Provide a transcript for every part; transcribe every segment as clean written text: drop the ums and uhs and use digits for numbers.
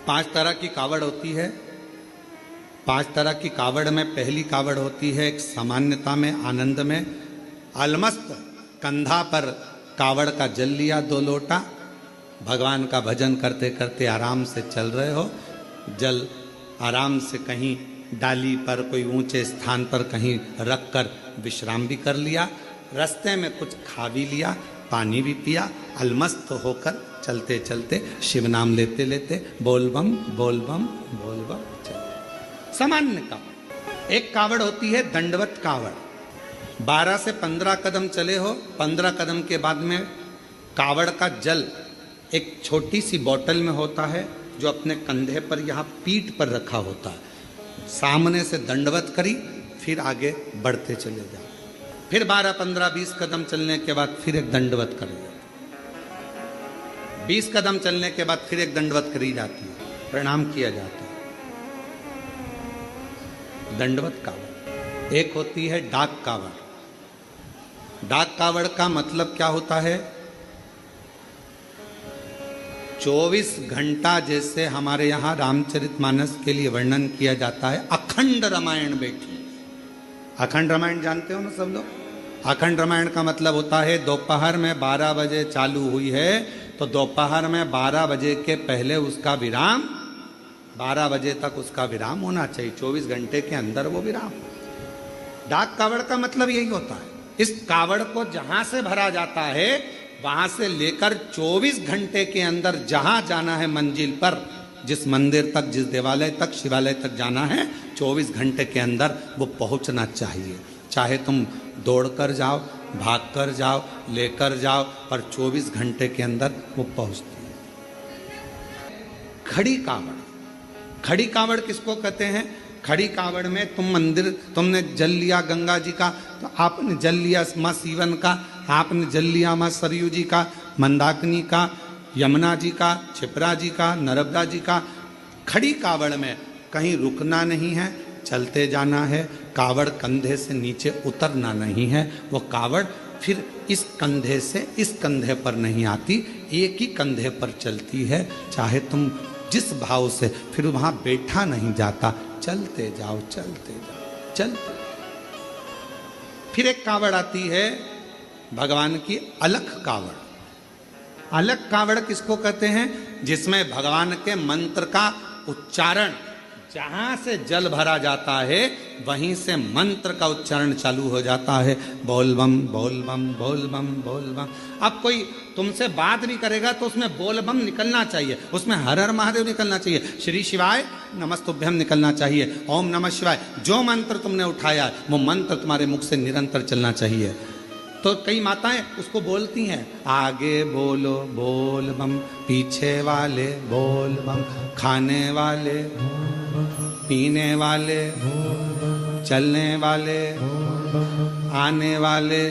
पांच तरह की कावड़ होती है। पांच तरह की कावड़ में पहली कावड़ होती है एक सामान्यता में, आनंद में। अलमस्त कंधा पर कावड़ का जल लिया 2 लोटा, भगवान का भजन करते करते आराम से चल रहे हो, जल आराम से कहीं डाली पर कोई ऊंचे स्थान पर कहीं रख कर विश्राम भी कर लिया, रास्ते में कुछ खा भी लिया, पानी भी पिया, अलमस्त होकर चलते चलते शिव नाम लेते लेते बोल बम बोल बम बोल बम चल। सामान्य कावड़। एक कावड़ होती है दंडवत कावड़। 12 से 15 कदम चले हो, 15 कदम के बाद में कावड़ का जल एक छोटी सी बोतल में होता है जो अपने कंधे पर यहाँ पीठ पर रखा होता है। सामने से दंडवत करी, फिर आगे बढ़ते चले जाओ, फिर 12, 15, 20 कदम चलने के बाद फिर एक दंडवत करी जाती, 20 कदम चलने के बाद फिर एक दंडवत करी जाती है, प्रणाम किया जाता है। दंडवत कावड़। एक होती है डाक कावड़। डाक कावड़ का मतलब क्या होता है? 24 घंटा जैसे हमारे यहाँ रामचरितमानस के लिए वर्णन किया जाता है, अखंड रामायण बैठी। अखंड रामायण जानते हो ना सब लोग? अखंड रामायण का मतलब होता है दोपहर में 12 बजे चालू हुई है तो दोपहर में 12 बजे के पहले उसका विराम, 12 बजे तक उसका विराम होना चाहिए, 24 घंटे के अंदर वो विराम। डाक कावड़ का मतलब यही होता है। इस कावड़ को जहां से भरा जाता है वहां से लेकर 24 घंटे के अंदर जहां जाना है मंजिल पर, जिस मंदिर तक, जिस देवालय तक, शिवालय तक जाना है, 24 घंटे के अंदर वो पहुंचना चाहिए। चाहे तुम दौड़कर जाओ, भागकर जाओ, लेकर जाओ, पर 24 घंटे के अंदर वो पहुंचती है। खड़ी कावड़। खड़ी कावड़ किसको कहते हैं? खड़ी कावड़ में तुम मंदिर, तुमने जल लिया गंगा जी का तो आपने जल लिया माँ सीवन का, आपने जल लिया माँ सरयू जी का, मंदाकिनी का, यमुना जी का, क्षिप्रा जी का, नर्मदा जी का। खड़ी कावड़ में कहीं रुकना नहीं है, चलते जाना है। कावड़ कंधे से नीचे उतरना नहीं है। वो कावड़ फिर इस कंधे से इस कंधे पर नहीं आती, एक ही कंधे पर चलती है। चाहे तुम जिस भाव से, फिर वहां बैठा नहीं जाता, चलते जाओ चलते जाओ चलते। फिर एक कावड़ आती है भगवान की अलख कावड़। अलख कावड़ किसको कहते हैं? जिसमें भगवान के मंत्र का उच्चारण, जहां से जल भरा जाता है वहीं से मंत्र का उच्चारण चालू हो जाता है, बोल बम बोल बम बोल बम बोल बम। अब कोई तुमसे बात नहीं करेगा तो उसमें बोल बम निकलना चाहिए, उसमें हर हर महादेव निकलना चाहिए, श्री शिवाय नमस्तुभ्यम निकलना चाहिए, ओम नमः शिवाय। जो मंत्र तुमने उठाया वो मंत्र तुम्हारे मुख से निरंतर चलना चाहिए। तो कई माताएं उसको बोलती हैं, आगे बोलो बोल बम, पीछे वाले बोल बम, खाने वाले, पीने वाले, चलने वाले, आने वाले,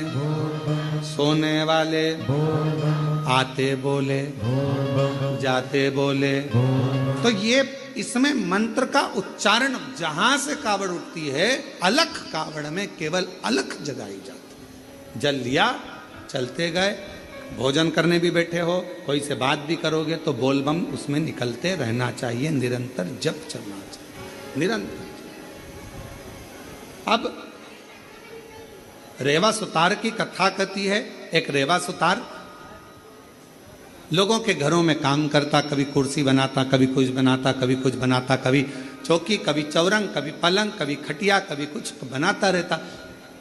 सोने वाले, आते बोले, जाते बोले। तो ये इसमें मंत्र का उच्चारण जहां से कावड़ उठती है, अलख कावड़ में केवल अलख जगाई जाती। जल लिया, चलते गए, भोजन करने भी बैठे हो, कोई से बात भी करोगे तो बोल बम उसमें निकलते रहना चाहिए, निरंतर जप चलना चाहिए, निरंतर। अब रेवा सुतार की कथा कहती है। एक रेवा सुतार लोगों के घरों में काम करता, कभी कुर्सी बनाता, कभी कुछ बनाता, कभी कुछ बनाता, कभी चौकी, कभी चौरंग, कभी पलंग, कभी खटिया, कभी कुछ बनाता रहता।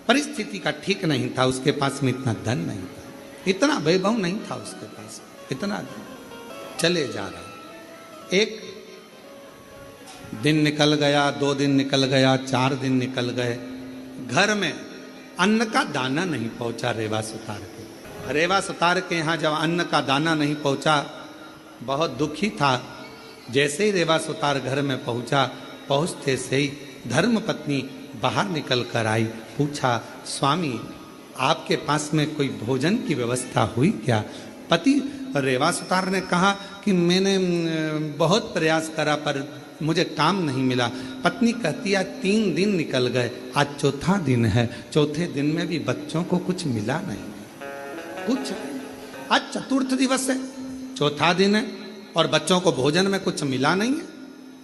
परिस्थिति का ठीक नहीं था, उसके पास में इतना धन नहीं था, इतना वैभव नहीं था उसके पास, इतना चले जा रहा। एक दिन निकल गया, 2 दिन निकल गया, 4 दिन निकल गए, घर में अन्न का दाना नहीं पहुंचा रेवा सुतार के। रेवा सुतार के यहाँ जब अन्न का दाना नहीं पहुंचा, बहुत दुखी था। जैसे ही रेवा सुतार घर में पहुंचा, पहुंचते से ही धर्मपत्नी बाहर निकल कर आई, पूछा, स्वामी आपके पास में कोई भोजन की व्यवस्था हुई क्या? पति रेवा सुतार ने कहा कि मैंने बहुत प्रयास करा पर मुझे काम नहीं मिला। पत्नी कहती है 3 दिन निकल गए, आज चौथा दिन है, चौथे दिन में भी बच्चों को कुछ मिला नहीं, कुछ। आज चतुर्थ दिवस है, चौथा दिन है, और बच्चों को भोजन में कुछ मिला नहीं है।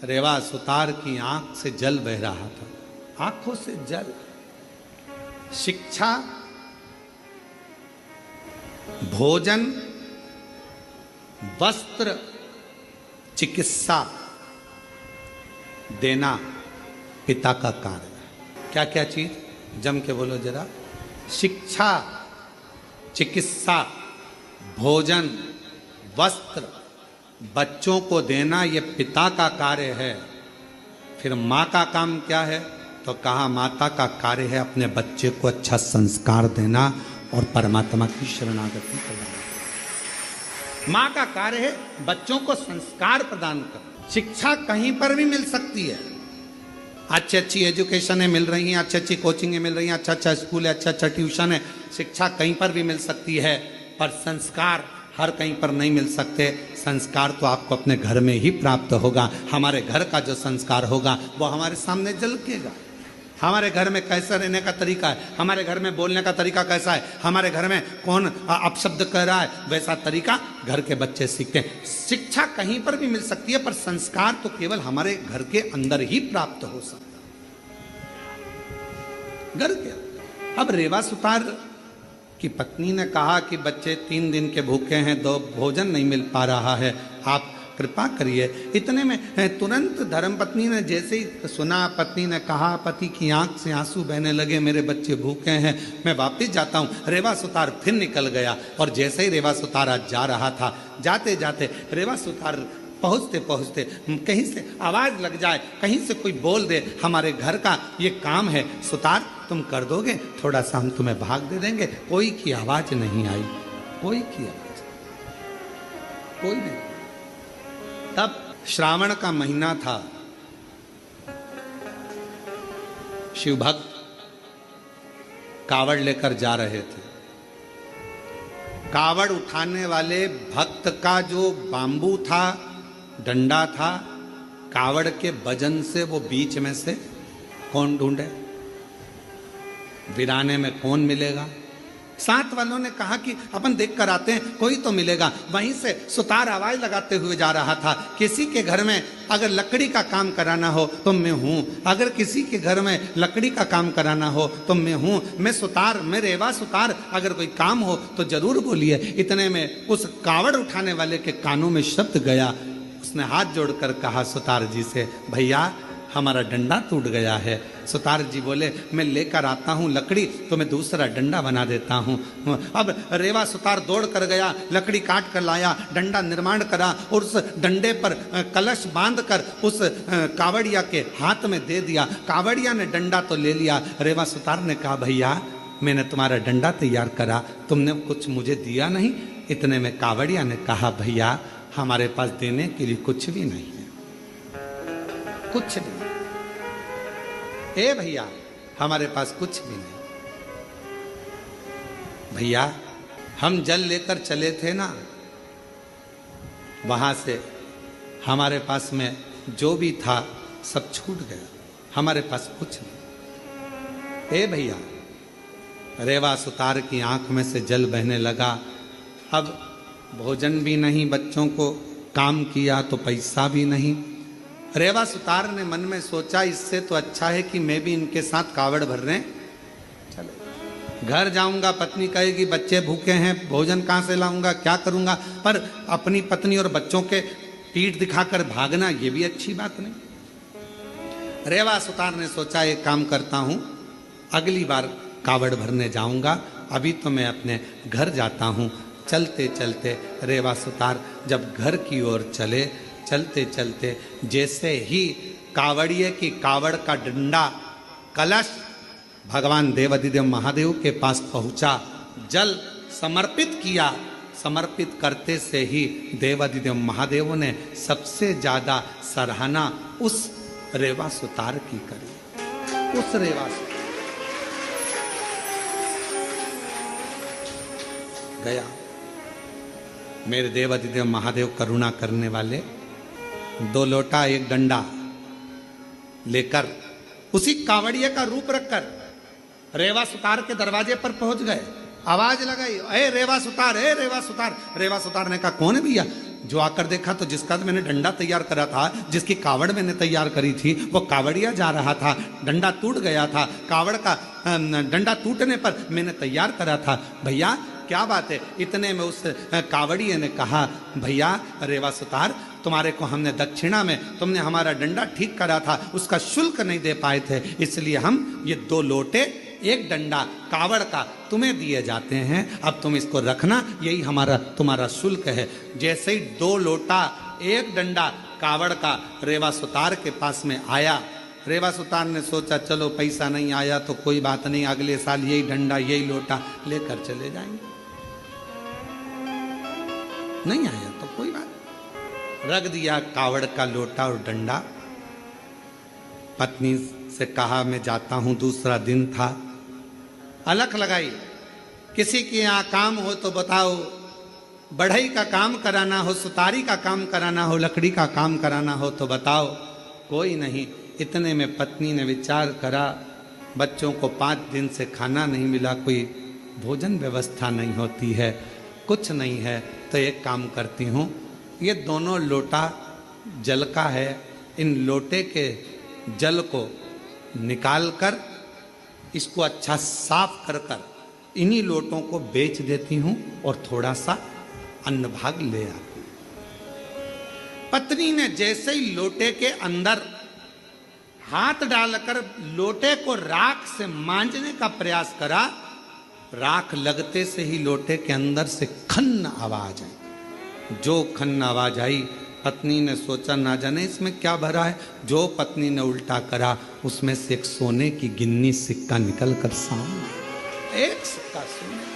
रेवा सुतार की आंख से जल बह रहा था, आंखों से जल। शिक्षा, भोजन, वस्त्र, चिकित्सा देना पिता का कार्य है। क्या क्या चीज, जम के बोलो जरा। शिक्षा, चिकित्सा, भोजन, वस्त्र, बच्चों को देना ये पिता का कार्य है। फिर माँ का काम क्या है? तो कहा माता का कार्य है अपने बच्चे को अच्छा संस्कार देना और परमात्मा की शरणागति करना। माँ का कार्य है बच्चों को संस्कार प्रदान करना। शिक्षा कहीं पर भी मिल सकती है, अच्छी अच्छी एजुकेशन मिल रही हैं, अच्छी अच्छी कोचिंग मिल रही हैं, अच्छा अच्छा स्कूल है, अच्छा अच्छा ट्यूशन है, शिक्षा कहीं पर भी मिल सकती है, पर संस्कार हर कहीं पर नहीं मिल सकते। संस्कार तो आपको अपने घर में ही प्राप्त होगा। हमारे घर का जो संस्कार होगा वो हमारे सामने झलकेगा। हमारे घर में कैसा रहने का तरीका है, हमारे घर में बोलने का तरीका कैसा है, हमारे घर में कौन अपशब्द कह रहा है, वैसा तरीका घर के बच्चे सीखते हैं। शिक्षा कहीं पर भी मिल सकती है, पर संस्कार तो केवल हमारे घर के अंदर ही प्राप्त हो सकता है, घर के अंदर। अब रेवा सुतार की पत्नी ने कहा कि बच्चे 3 दिन के भूखे हैं, 2 भोजन नहीं मिल पा रहा है, आप कृपा करिए। इतने में तुरंत धर्मपत्नी ने जैसे ही सुना, पत्नी ने कहा, पति की आंख से आंसू बहने लगे, मेरे बच्चे भूखे हैं, मैं वापिस जाता हूँ। रेवा सुतार फिर निकल गया और जैसे ही रेवा सुतार आज जा रहा था, जाते जाते रेवा सुतार पहुँचते पहुँचते कहीं से आवाज़ लग जाए, कहीं से कोई बोल दे, हमारे घर का ये काम है सुतार, तुम कर दोगे, थोड़ा सा हम तुम्हें भाग दे देंगे। कोई की आवाज़ नहीं आई, कोई की आवाज़, कोई नहीं। तब श्रावण का महीना था, शिव भक्त कावड़ लेकर जा रहे थे। कावड़ उठाने वाले भक्त का जो बांबू था, डंडा था, कावड़ के वजन से वो बीच में से कौन ढूंढे, वीराने में कौन मिलेगा। साथ वालों ने कहा कि अपन देख कर आते हैं, कोई तो मिलेगा। वहीं से सुतार आवाज लगाते हुए जा रहा था, किसी के घर में अगर लकड़ी का काम कराना हो तो मैं हूँ, अगर किसी के घर में लकड़ी का काम कराना हो तो मैं हूँ, मैं सुतार, मैं रेवा सुतार, अगर कोई काम हो तो जरूर बोलिए। इतने में उस कावड़ उठाने वाले के कानों में शब्द गया, उसने हाथ जोड़कर कहा सुतार जी से, भैया हमारा डंडा टूट गया है। सुतार जी बोले, मैं लेकर आता हूँ लकड़ी तो मैं दूसरा डंडा बना देता हूँ। अब रेवा सुतार दौड़ कर गया, लकड़ी काट कर लाया, डंडा निर्माण करा और उस डंडे पर कलश बांध कर उस कावड़िया के हाथ में दे दिया। कावड़िया ने डंडा तो ले लिया, रेवा सुतार ने कहा, भैया मैंने तुम्हारा डंडा तैयार करा, तुमने कुछ मुझे दिया नहीं। इतने में कावड़िया ने कहा, भैया हमारे पास देने के लिए कुछ भी नहीं है, कुछ भी। ए भैया हमारे पास कुछ भी नहीं। भैया हम जल लेकर चले थे ना, वहां से हमारे पास में जो भी था सब छूट गया, हमारे पास कुछ नहीं। ए भैया, रेवा सुतार की आंख में से जल बहने लगा। अब भोजन भी नहीं, बच्चों को काम किया तो पैसा भी नहीं। रेवा सुतार ने मन में सोचा, इससे तो अच्छा है कि मैं भी इनके साथ कावड़ भर रहे, चले घर जाऊंगा, पत्नी कहेगी बच्चे भूखे हैं, भोजन कहाँ से लाऊंगा, क्या करूंगा। पर अपनी पत्नी और बच्चों के पीठ दिखाकर भागना ये भी अच्छी बात नहीं। रेवा सुतार ने सोचा, एक काम करता हूं, अगली बार कावड़ भरने जाऊंगा, अभी तो मैं अपने घर जाता हूं। चलते चलते रेवा सुतार जब घर की ओर चले, चलते चलते जैसे ही कावड़िए की कावड़ का डंडा कलश भगवान देवाधिदेव महादेव के पास पहुंचा, जल समर्पित किया, समर्पित करते से ही देवाधिदेव महादेव ने सबसे ज्यादा सराहना उस रेवा सुतार की करी। उस रेवा गया, मेरे देवाधिदेव महादेव करुणा करने वाले, 2 लोटा 1 डंडा लेकर उसी कावड़िए का रूप रखकर रेवा सुतार के दरवाजे पर पहुंच गए। आवाज लगाई, ए रेवा सुतार, ए रेवा सुतार। रेवा सुतार ने कहा, कौन है भैया? जो आकर देखा तो जिसका मैंने डंडा तैयार करा था, जिसकी कावड़ मैंने तैयार करी थी, वो कावड़िया जा रहा था, डंडा टूट गया था। कावड़ का डंडा टूटने पर मैंने तैयार करा था। भैया क्या बात है? इतने में उस कावड़िए ने कहा, भैया रेवा सुतार, तुम्हारे को हमने दक्षिणा में, तुमने हमारा डंडा ठीक करा था, उसका शुल्क नहीं दे पाए थे, इसलिए हम ये 2 लोटे 1 डंडा कावड़ का तुम्हें दिए जाते हैं, अब तुम इसको रखना, यही हमारा तुम्हारा शुल्क है। जैसे ही 2 लोटा 1 डंडा कावड़ का रेवा सुतार के पास में आया, रेवा सुतार ने सोचा चलो पैसा नहीं आया तो कोई बात नहीं, अगले साल यही डंडा यही लोटा लेकर चले जाएंगे। नहीं आया तो कोई बात, रख दिया कावड़ का लोटा और डंडा। पत्नी से कहा मैं जाता हूं, दूसरा दिन था। अलख लगाई, किसी के यहाँ काम हो तो बताओ, बढ़ई का काम कराना हो, सुतारी का काम कराना हो, लकड़ी का काम कराना हो तो बताओ, कोई नहीं। इतने में पत्नी ने विचार करा, बच्चों को 5 दिन से खाना नहीं मिला, कोई भोजन व्यवस्था नहीं होती है, कुछ नहीं है, तो एक काम करती हूँ, ये दोनों लोटा जल का है, इन लोटे के जल को निकाल कर इसको अच्छा साफ कर कर इन्हीं लोटों को बेच देती हूँ और थोड़ा सा अन्न भाग ले आती। पत्नी ने जैसे ही लोटे के अंदर हाथ डालकर लोटे को राख से मांजने का प्रयास करा, राख लगते से ही लोटे के अंदर से खन्न आवाज आई। जो खन्न आवाज आई, पत्नी ने सोचा ना जाने इसमें क्या भरा है। जो पत्नी ने उल्टा करा, उसमें से एक सोने की गिन्नी सिक्का निकल कर सामने, एक सिक्का सोने का।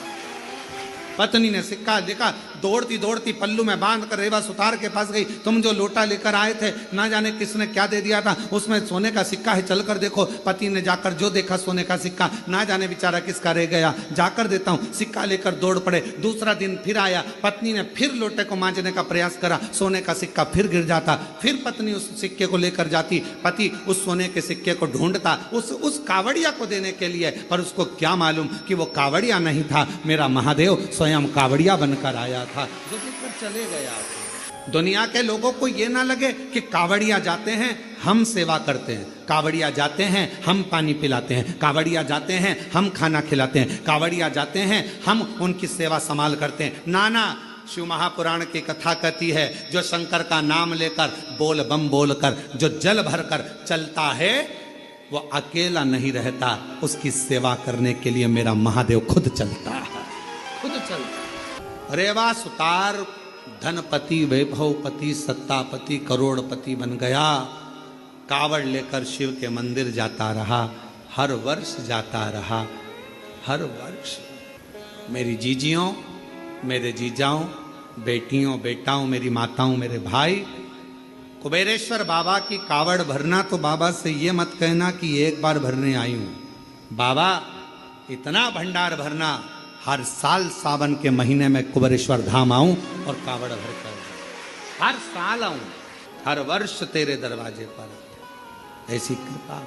पत्नी ने सिक्का देखा, दौड़ती दौड़ती पल्लू में बांध कर रेवा सुतार के पास गई। तुम जो लोटा लेकर आए थे, ना जाने किसने क्या दे दिया था, उसमें सोने का सिक्का है, चलकर देखो। पति ने जाकर जो देखा सोने का सिक्का, ना जाने बेचारा किसका रह गया, जाकर देता हूं। सिक्का लेकर दौड़ पड़े। दूसरा दिन फिर आया, पत्नी ने फिर लोटे को मांजने का प्रयास करा, सोने का सिक्का फिर गिर जाता। फिर पत्नी उस सिक्के को लेकर जाती, पति उस सोने के सिक्के को ढूंढता उस कावड़िया को देने के लिए, पर उसको क्या मालूम कि वो कावड़िया नहीं था, मेरा महादेव स्वयं कावड़िया बनकर आया था, जो देखकर चले गया था। दुनिया के लोगों को ये ना लगे कि कावड़िया जाते हैं हम सेवा करते हैं, कावड़िया जाते हैं हम पानी पिलाते हैं, कावड़िया जाते हैं हम खाना खिलाते हैं, कावड़िया जाते हैं हम उनकी सेवा संभाल करते हैं। नाना शिव महापुराण की कथा कहती है, जो शंकर का नाम लेकर बोल बम बोलकर जो जल भरकर चलता है, वो अकेला नहीं रहता, उसकी सेवा करने के लिए मेरा महादेव खुद चलता है, खुद चलता है। रेवा सुतार धनपति, वैभवपति, सत्तापति, करोड़पति बन गया। कावड़ लेकर शिव के मंदिर जाता रहा, हर वर्ष जाता रहा, हर वर्ष। मेरी जीजियों, मेरे जीजाओं, बेटियों, बेटाओं, मेरी माताओं, मेरे भाई, कुबेरेश्वर बाबा की कावड़ भरना तो बाबा से ये मत कहना कि एक बार भरने आई हूं। बाबा इतना भंडार भरना, हर साल सावन के महीने में कुबेरेश्वर धाम आऊं और कावड़ भर कर, हर साल आऊं, हर वर्ष तेरे दरवाजे पर, ऐसी कृपा।